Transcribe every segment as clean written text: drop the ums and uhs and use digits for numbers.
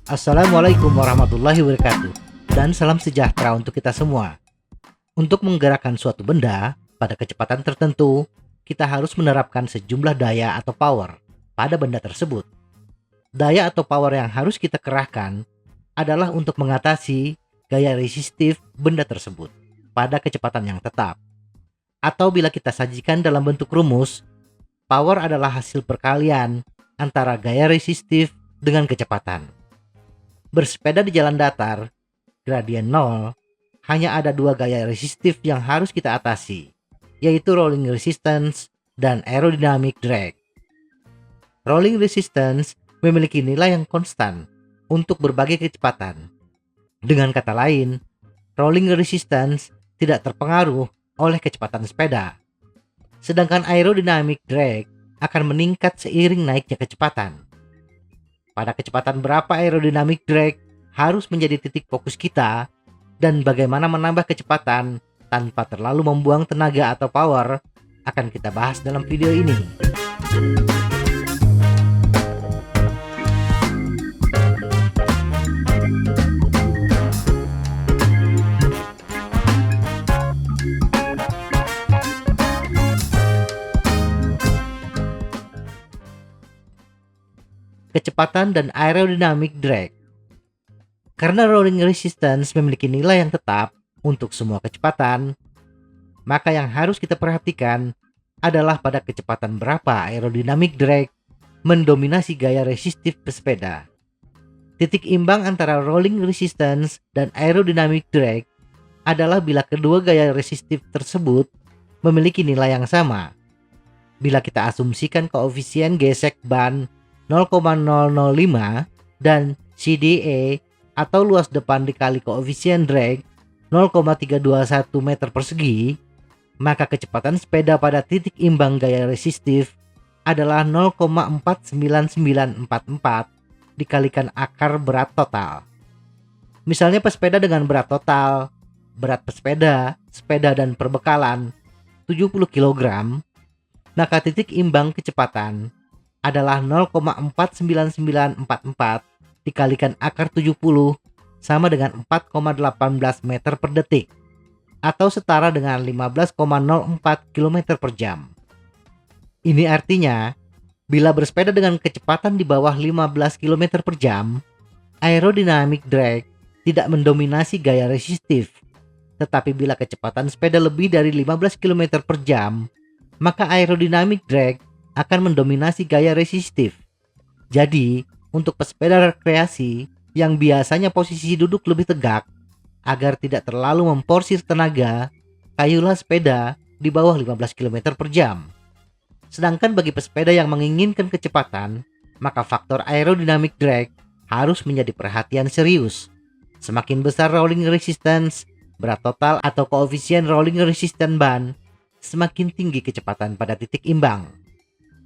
Assalamualaikum warahmatullahi wabarakatuh, dan salam sejahtera untuk kita semua. Untuk menggerakkan suatu benda pada kecepatan tertentu, kita harus menerapkan sejumlah daya atau power pada benda tersebut. Daya atau power yang harus kita kerahkan adalah untuk mengatasi gaya resistif benda tersebut pada kecepatan yang tetap. Atau bila kita sajikan dalam bentuk rumus, power adalah hasil perkalian antara gaya resistif dengan kecepatan. Bersepeda di jalan datar, gradien 0, hanya ada dua gaya resistif yang harus kita atasi, yaitu rolling resistance dan aerodynamic drag. Rolling resistance memiliki nilai yang konstan untuk berbagai kecepatan. Dengan kata lain, rolling resistance tidak terpengaruh oleh kecepatan sepeda. Sedangkan aerodynamic drag akan meningkat seiring naiknya kecepatan. Pada kecepatan berapa aerodynamic drag harus menjadi titik fokus kita, dan bagaimana menambah kecepatan tanpa terlalu membuang tenaga atau power akan kita bahas dalam video ini. Kecepatan dan aerodynamic drag. Karena rolling resistance memiliki nilai yang tetap untuk semua kecepatan, maka yang harus kita perhatikan adalah pada kecepatan berapa aerodynamic drag mendominasi gaya resistif pesepeda. Titik imbang antara rolling resistance dan aerodynamic drag adalah bila kedua gaya resistif tersebut memiliki nilai yang sama. Bila kita asumsikan koefisien gesek ban 0,005 dan CDA atau luas depan dikali koefisien drag 0,321 meter persegi, maka kecepatan sepeda pada titik imbang gaya resistif adalah 0,49944 dikalikan akar berat total. Misalnya pesepeda dengan berat total, berat pesepeda, sepeda dan perbekalan 70 kg, maka titik imbang kecepatan adalah 0,49944 dikalikan akar 70 sama dengan 4,18 meter per detik atau setara dengan 15,04 km per jam. Ini artinya, bila bersepeda dengan kecepatan di bawah 15 km per jam, aerodynamic drag tidak mendominasi gaya resistif. Tetapi bila kecepatan sepeda lebih dari 15 km per jam, maka aerodynamic drag akan mendominasi gaya resistif. Jadi, untuk pesepeda rekreasi yang biasanya posisi duduk lebih tegak, agar tidak terlalu memporsir tenaga, kayulah sepeda di bawah 15 km per jam. Sedangkan bagi pesepeda yang menginginkan kecepatan, maka faktor aerodynamic drag harus menjadi perhatian serius. Semakin besar rolling resistance, berat total atau koefisien rolling resistance ban, semakin tinggi kecepatan pada titik imbang.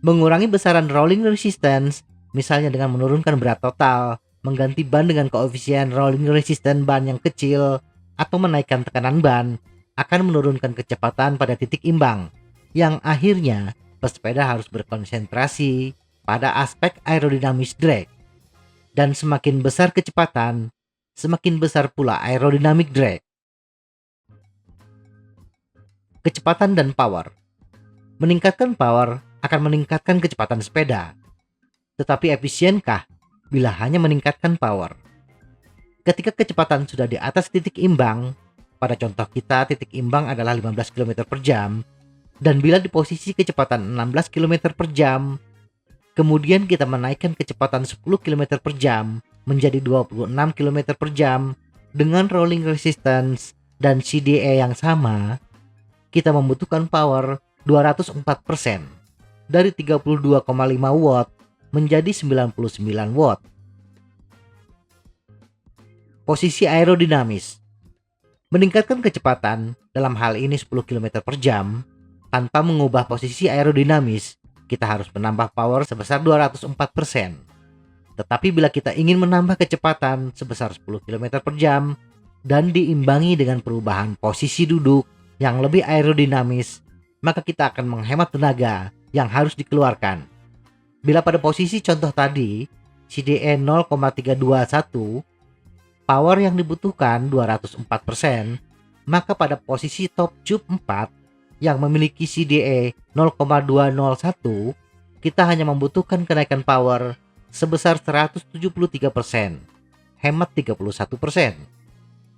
Mengurangi besaran rolling resistance, misalnya dengan menurunkan berat total, mengganti ban dengan koefisien rolling resistance ban yang kecil, atau menaikkan tekanan ban, akan menurunkan kecepatan pada titik imbang, yang akhirnya pesepeda harus berkonsentrasi pada aspek aerodinamis drag. Dan semakin besar kecepatan, semakin besar pula aerodynamic drag. Kecepatan dan power. Meningkatkan power akan meningkatkan kecepatan sepeda. Tetapi efisienkah bila hanya meningkatkan power? Ketika kecepatan sudah di atas titik imbang, pada contoh kita titik imbang adalah 15 km per jam, dan bila di posisi kecepatan 16 km per jam, kemudian kita menaikkan kecepatan 10 km per jam menjadi 26 km per jam dengan rolling resistance dan CDA yang sama, kita membutuhkan power 204%. Dari 32,5 watt menjadi 99 watt. Posisi aerodinamis. Meningkatkan kecepatan dalam hal ini 10 km per jam tanpa mengubah posisi aerodinamis, kita harus menambah power sebesar 204%. Tetapi bila kita ingin menambah kecepatan sebesar 10 km per jam dan diimbangi dengan perubahan posisi duduk yang lebih aerodinamis, maka kita akan menghemat tenaga yang harus dikeluarkan. Bila pada posisi contoh tadi, CDE 0,321, power yang dibutuhkan 204%, maka pada posisi top tube 4 yang memiliki CDE 0,201, kita hanya membutuhkan kenaikan power sebesar 173%, hemat 31%.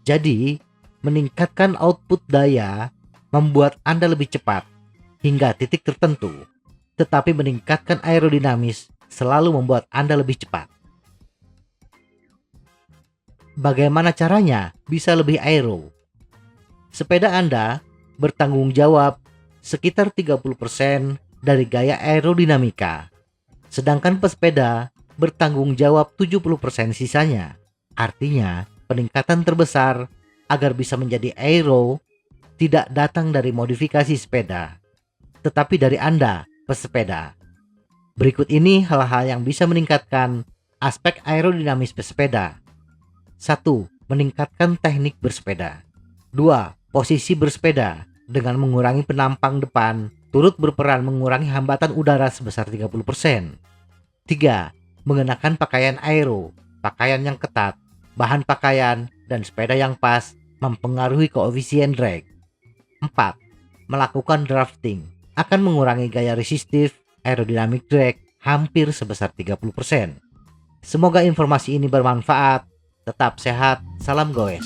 Jadi, meningkatkan output daya membuat Anda lebih cepat hingga titik tertentu, tetapi meningkatkan aerodinamis selalu membuat Anda lebih cepat. Bagaimana caranya bisa lebih aero? Sepeda Anda bertanggung jawab sekitar 30% dari gaya aerodinamika, sedangkan pesepeda bertanggung jawab 70% sisanya. Artinya, peningkatan terbesar agar bisa menjadi aero tidak datang dari modifikasi sepeda, tetapi dari Anda, pesepeda. Berikut ini hal-hal yang bisa meningkatkan aspek aerodinamis pesepeda. 1. Meningkatkan teknik bersepeda. 2. Posisi bersepeda dengan mengurangi penampang depan turut berperan mengurangi hambatan udara sebesar 30%. 3. Mengenakan pakaian aero, pakaian yang ketat, bahan pakaian, dan sepeda yang pas mempengaruhi koefisien drag. 4. Melakukan drafting akan mengurangi gaya resistif aerodynamic drag hampir sebesar 30%. Semoga informasi ini bermanfaat. Tetap sehat, salam goes.